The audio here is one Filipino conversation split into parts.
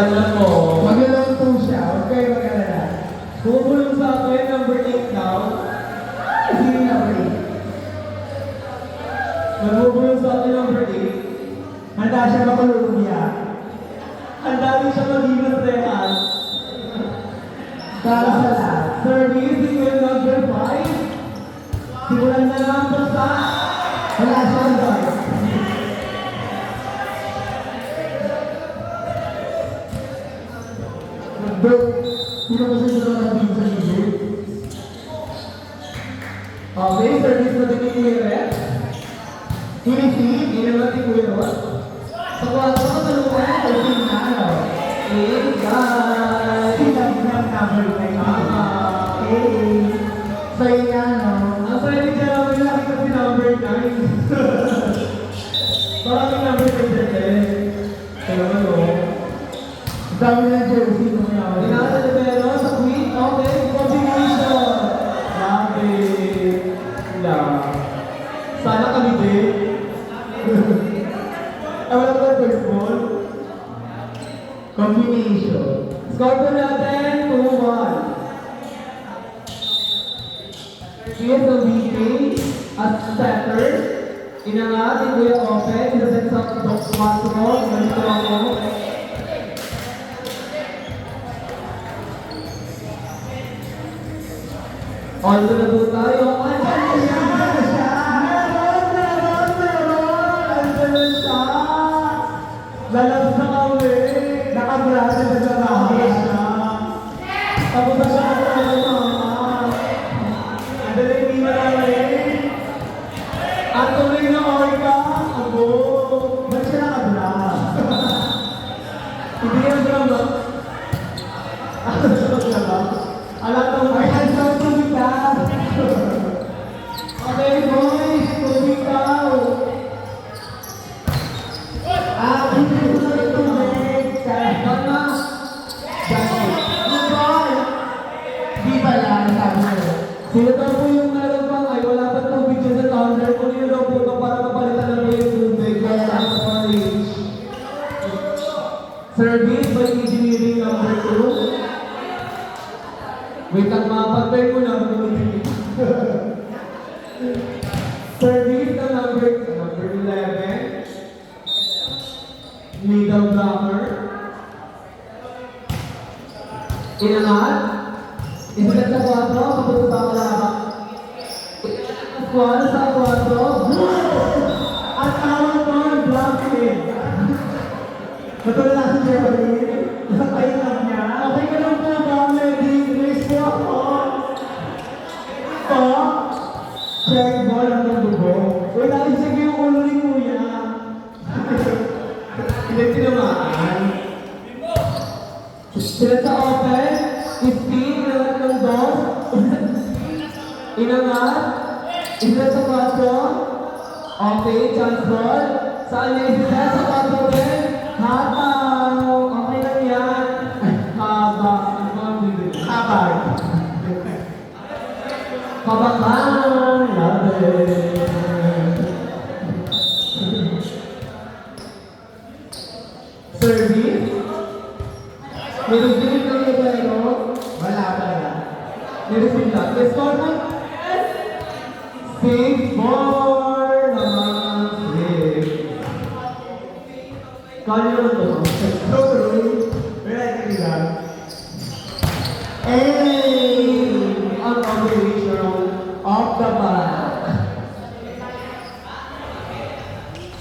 Alam mo, Magalang po siya. Huwag kayo mag-alala. bumulong sa akin, number 8 daw. Sige na, pre. Nagbubulong sa akin, number 8. Handa siya mapaluluya. Ang dami siya mag-iwas rehas. Para sa lahat. Service, equal number 5. Simulan na lang po sa... Wala siya doon. Bro, sino ba siya sila natin sa libre? Okay, service na din ni Kuya Rep. Hindi naman si Kuya Rod. Sa 4, kasalukuyan, 13 na, ano? 8, guys. Sila na number 5. Sa'yo nga, no? Ang sarili siya namin laki kasi number 9. Maraming number 10. Kaya naman, no? Dami ng jersey nung yawa. Inasa ni Pero sa queen. Okay, combination. Grabe. Lang. Sana kami din. Wala ko first ball. Combination. Score po natin 2-1. Here's the VP as setter. Inangat ni Kuya Open. Isa sa box 4. Ganito ako. On to na po tayo. Andyan na siya! Andyan na siya! Lalabas na kami! Nakabrasa na sa bahay siya. Tapos na siya ako sa mama. Andyan na yung ina namin. At tuloy na orka. Abo! Ba't siya nakabrasa? Hindi yan drama. Drama? Alam ko Ay, ang sarap tumita. Okay, boys. Tubig daw. Hindi ko na rin tubig. Tama. Di ba lang, sabi ko. Sino daw po yung meron pang ay wala pa tubig dyan sa tumbler? Kung yun daw po ka para mapalitan na po yung tubig. Wala sa orange. Service by engineering number 2. Wait lang, mapag-pay mo na. Service na number 11. Middle blocker. Inangat. Isikat sa 4. Kapunta sa kalaba. Inangat sa 4. At awal mo ang blocking. Matulala si Jeopardy. Nakatayin lang niya. Okay ka lang po ba? May race po ako. Po? Check ball ang dugo. Uy, dahil check yung ulo ni Kuya. Hindi tinamaan. Sila sa open. Spin, inangat ng dos. Inangat. Sila sa 4. Okay, chance ball. Saan niya sila sa 4 din? Hataw. Okay lang yan. Haba. Ano ba ang bibig? Kapag. Kabakan. Labi. Service. Nireceive ng Ibero. Wala pa lang. Nireceive lang. Let's score na. 6-4 naman. 6. Kali naman to. Wala ka lang. Ang combination of the ball.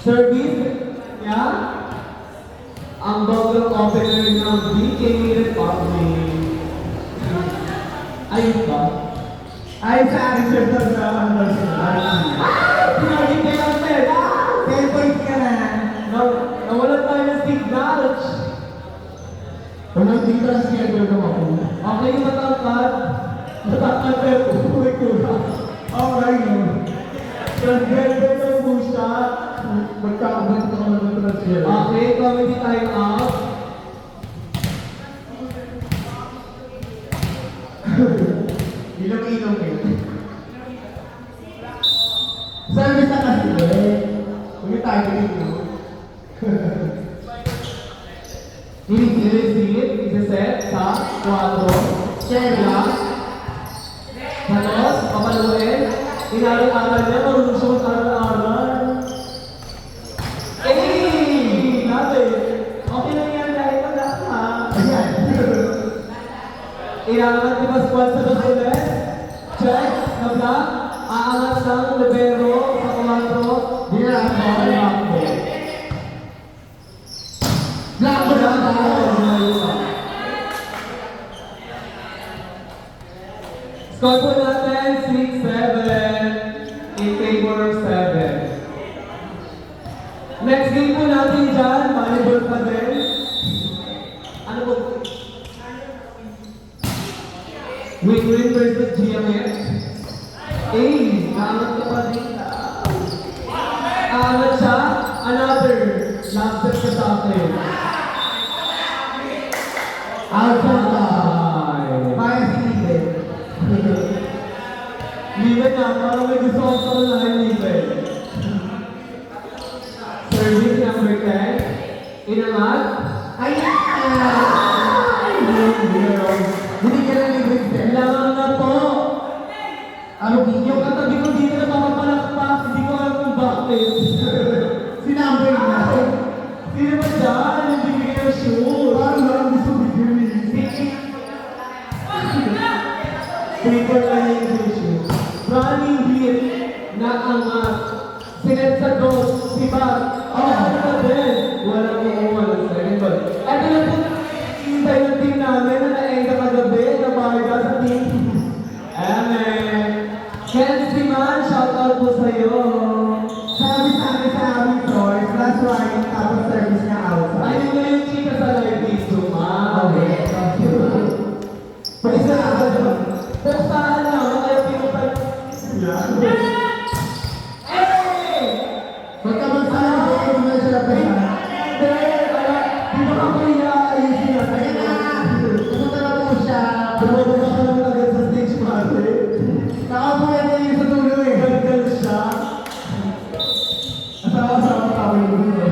Service. Yeah. Ang bagong opener ng BK Republic. Ayun ba? Ay, sa akin siya sa ano siya. Pinagin kayo ang 10 points ka na. Nawalan tayo ng signal. Kung nandito ang schedule ko ako. Okay yung matangkad. Matangkad pero uwi ko na. Okay, no. Transgender ng push Magkakabot ko naman ng transfer. Okay, comedy time out. Ilong-ilong eh. Service na kasi eh. Huwag tayo dito. Hindi. Iseset sa 4. Share lang. Halos, papaluin. Inaral-aral niya, marunong siya mag-aral-aral. Eh! Nabi! Okay lang yan dahil wala ka. Iangat ni Pascual sa dos ulit. Check. Nabla. Aangat ng libero sa 4. Dinarako. Blackboard na tayo. Score po natin 6-7 in favor of 7. Next game po natin dyan, volleyball pa din. Ano po? Win-win versus GMS. Naangat ka pa din. Aangat siya, another. Last set ka sa akin. Outside. Parang sinipin. Liban na, parang may gusto kong patunayan liban. Service number 10. Inangat. Ay! Hindi ka na libre. Kailangan na po. Ano Yung katabi ko dito na papapalakpak, hindi ko alam kung bakit. Sinambay na. Sino ba dyan? Hindi bigay ng shoes. Parang lang gusto bigyan. Paper lang yung shoes. Running hit na angat. Sinet sa dos, si Bat. Ano ba din? Walang walang second ball. Ito na po nakikita yung team namin na naengga kagabi na barga sa team. Amen. Kenzie man, shoutout po sa'yo. Sabi sa akin sa aming source, last warning tapos service niya outside. Ayun na yung chika sa live video, ma. Okay. Isa na ba doon? Pustahan lang, kaya pinutay. Hey! Pagka magsabi, hindi mo na siya pera. Di ba ako ayusin niya? Ayan na! Pumunta na po siya. Bumababa ka naman agad sa stage, mate. Nakabuhay na yung sa dulo eh. Gaggal siya. Asawa-asawa pa ako yung dulo.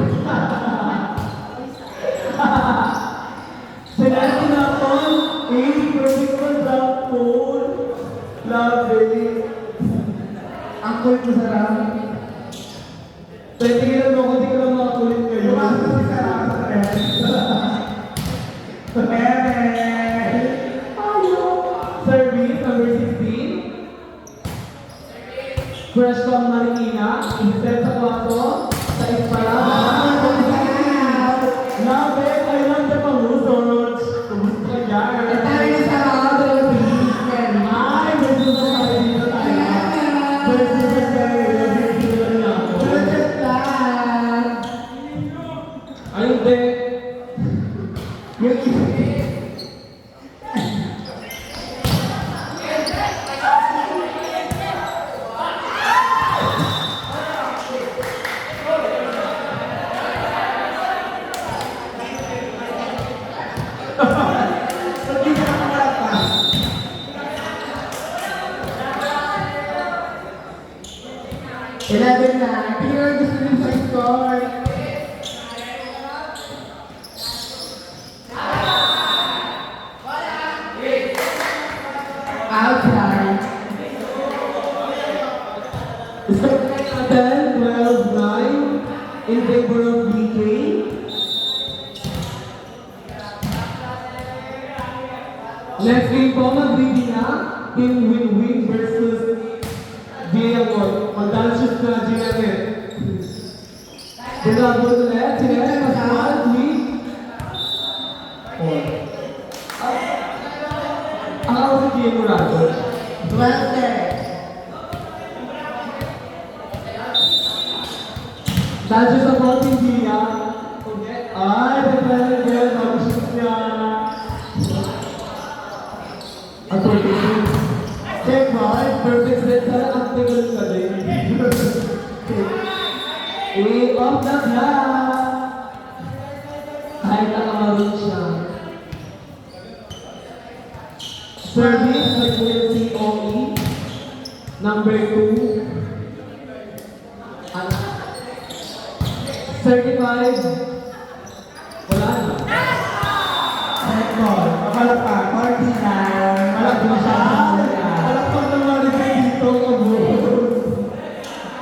Sinati na ako. Perfect one drop pool. Love it. Ang kulit mo sarap. Tingnan mo, hindi ko lang makakulit kayo. Pumasok si Sarah sa rest. Service number 16. Fresh from Marikina. Instead sa 4. Sa Ispala. Love it. I love the pamusot. Kumusta ka dyan? Tayo na sa other piece. Ay, may gusto tayo dito tayo. May gusto tayo. May gusto na ako. Just lang. Ay, hindi. Yung Hindi ka nakamalap pa. Eleven na. Tingnan gusto nyo sa score. Outside. Score natin, 12-9 in favor of BK. Next game po, mag-ready na. Team Win-Win versus Diamond. Mag-dancers na Ginamit. Dinabot ulit. Sinete, Pascual, 3. 4. Ang ako si Gia Murado. 12 there. Dancers sa Fontin Gia. Ay, pagpalang Gia, mag-shoot niya. Ang perfect. Check ball, perfect set. Sana ang tingin ka din. Off the block. Kahit nakamarun siya. Service by COE. Number 2. Certified. Wala na. Net ball. Kapalakpak. 49. Palakpak siya. Palakpak naman rin kayo dito.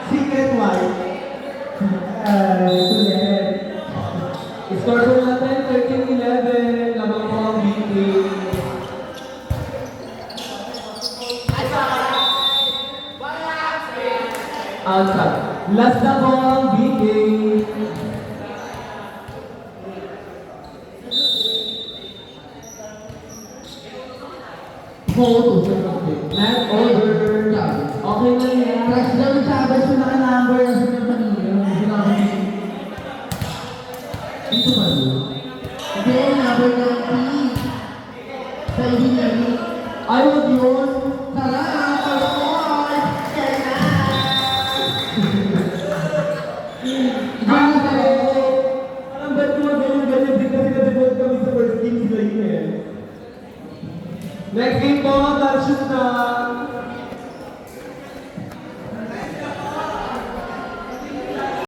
Secret white. Sulit. Score po natin, 13-11. Labang po ang BK. Outside. Last na po ang BK. Photo. Net over. Okay na yan. Crush daw yung Chavez yung naka-number na sila kanina. Dito ba yun? Hindi, number 90. Sa engineering. Ay, wag yun. Tara, pag-on! Kaya na! Parang ba't ko ganyan-ganyan din kasi na-devote kami sa first game sila yun eh. Next game po, touch shoot na.